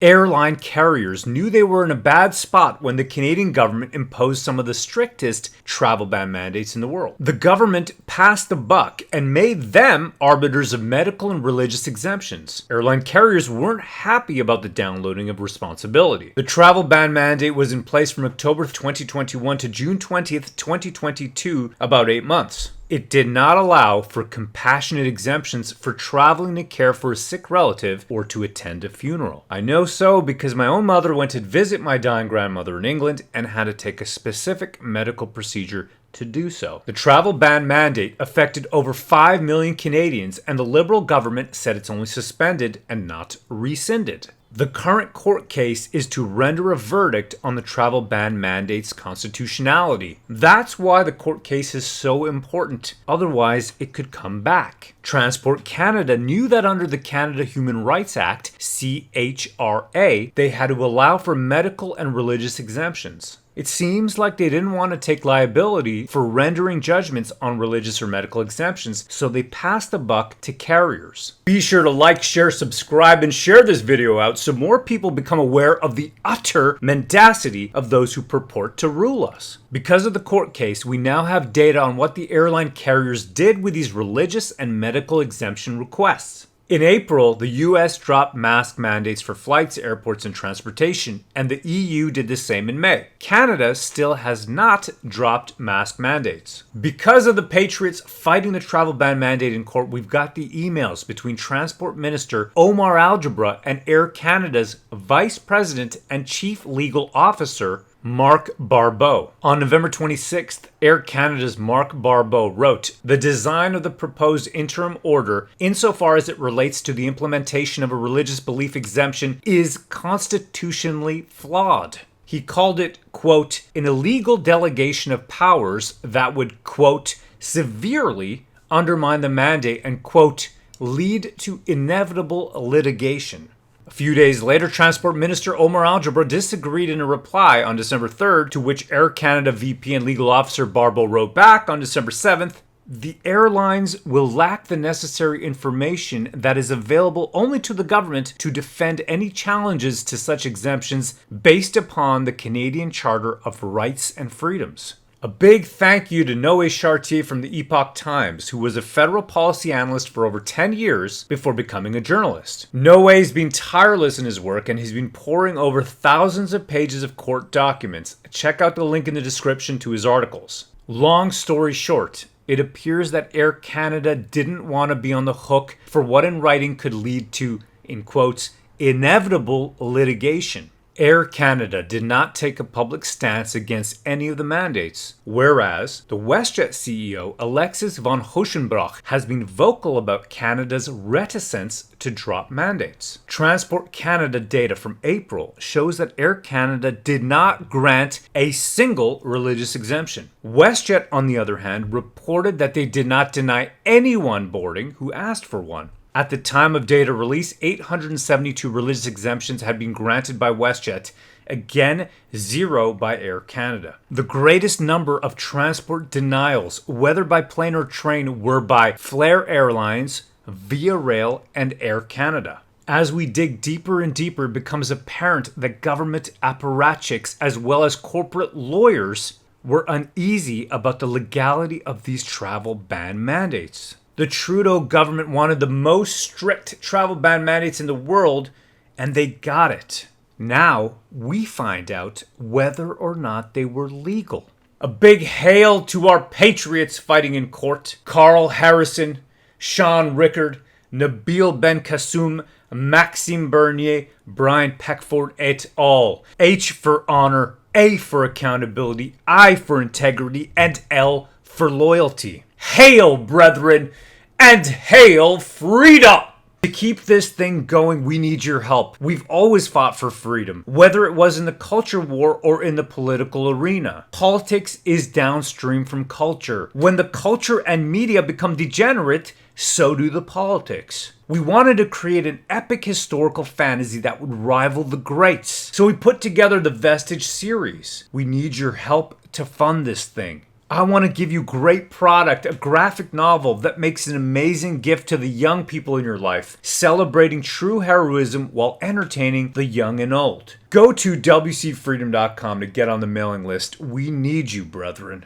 Airline carriers knew they were in a bad spot when the Canadian government imposed some of the strictest travel ban mandates in the world. The government passed the buck and made them arbiters of medical and religious exemptions. Airline carriers weren't happy about the downloading of responsibility. The travel ban mandate was in place from October 2021 to June 20th, 2022, about 8 months. It did not allow for compassionate exemptions for traveling to care for a sick relative or to attend a funeral. I know so because my own mother went to visit my dying grandmother in England and had to take a specific medical procedure to do so. The travel ban mandate affected over 5 million Canadians, and the Liberal government said it's only suspended and not rescinded. The current court case is to render a verdict on the travel ban mandate's constitutionality. That's why the court case is so important. Otherwise, it could come back. Transport Canada knew that under the Canada Human Rights Act, CHRA, they had to allow for medical and religious exemptions. It seems like they didn't want to take liability for rendering judgments on religious or medical exemptions, so they passed the buck to carriers. Be sure to like, share, subscribe, and share this video out so more people become aware of the utter mendacity of those who purport to rule us. Because of the court case, we now have data on what the airline carriers did with these religious and medical exemption requests. In April, the US dropped mask mandates for flights, airports, and transportation, and the EU did the same in May. Canada still has not dropped mask mandates. Because of the Patriots fighting the travel ban mandate in court, we've got the emails between Transport Minister Omar Algebra and Air Canada's Vice President and Chief Legal Officer, Mark Barbeau. On November 26th, Air Canada's Mark Barbeau wrote, "The design of the proposed interim order, insofar as it relates to the implementation of a religious belief exemption, is constitutionally flawed." He called it, quote, "an illegal delegation of powers that would, quote, severely undermine the mandate and, quote, lead to inevitable litigation." A few days later, Transport Minister Omar Algebra disagreed in a reply on December 3rd, to which Air Canada VP and Legal Officer Barbeau wrote back on December 7th, "The airlines will lack the necessary information that is available only to the government to defend any challenges to such exemptions based upon the Canadian Charter of Rights and Freedoms." A big thank you to Noe Chartier from the Epoch Times, who was a federal policy analyst for over 10 years before becoming a journalist. Noe's been tireless in his work, and he's been poring over thousands of pages of court documents. Check out the link in the description to his articles. Long story short, it appears that Air Canada didn't want to be on the hook for what in writing could lead to, in quotes, inevitable litigation. Air Canada did not take a public stance against any of the mandates, whereas the WestJet CEO Alexis von Hoschenbroich has been vocal about Canada's reticence to drop mandates. Transport Canada data from April shows that Air Canada did not grant a single religious exemption. WestJet, on the other hand, reported that they did not deny anyone boarding who asked for one. At the time of data release, 872 religious exemptions had been granted by WestJet, again 0 by Air Canada. The greatest number of transport denials, whether by plane or train, were by Flair Airlines, Via Rail, and Air Canada. As we dig deeper and deeper, it becomes apparent that government apparatchiks as well as corporate lawyers were uneasy about the legality of these travel ban mandates. The Trudeau government wanted the most strict travel ban mandates in the world, and they got it. Now, we find out whether or not they were legal. A big hail to our patriots fighting in court. Carl Harrison, Sean Rickard, Nabil Ben Kassoum, Maxime Bernier, Brian Peckford et al. H for honor, A for accountability, I for integrity, and L for loyalty. Hail, brethren, and hail freedom! To keep this thing going, we need your help. We've always fought for freedom, whether it was in the culture war or in the political arena. Politics is downstream from culture. When the culture and media become degenerate, so do the politics. We wanted to create an epic historical fantasy that would rival the greats. So we put together the Vestige series. We need your help to fund this thing. I want to give you great product, a graphic novel that makes an amazing gift to the young people in your life, celebrating true heroism while entertaining the young and old. Go to wcfreedom.com to get on the mailing list. We need you, brethren.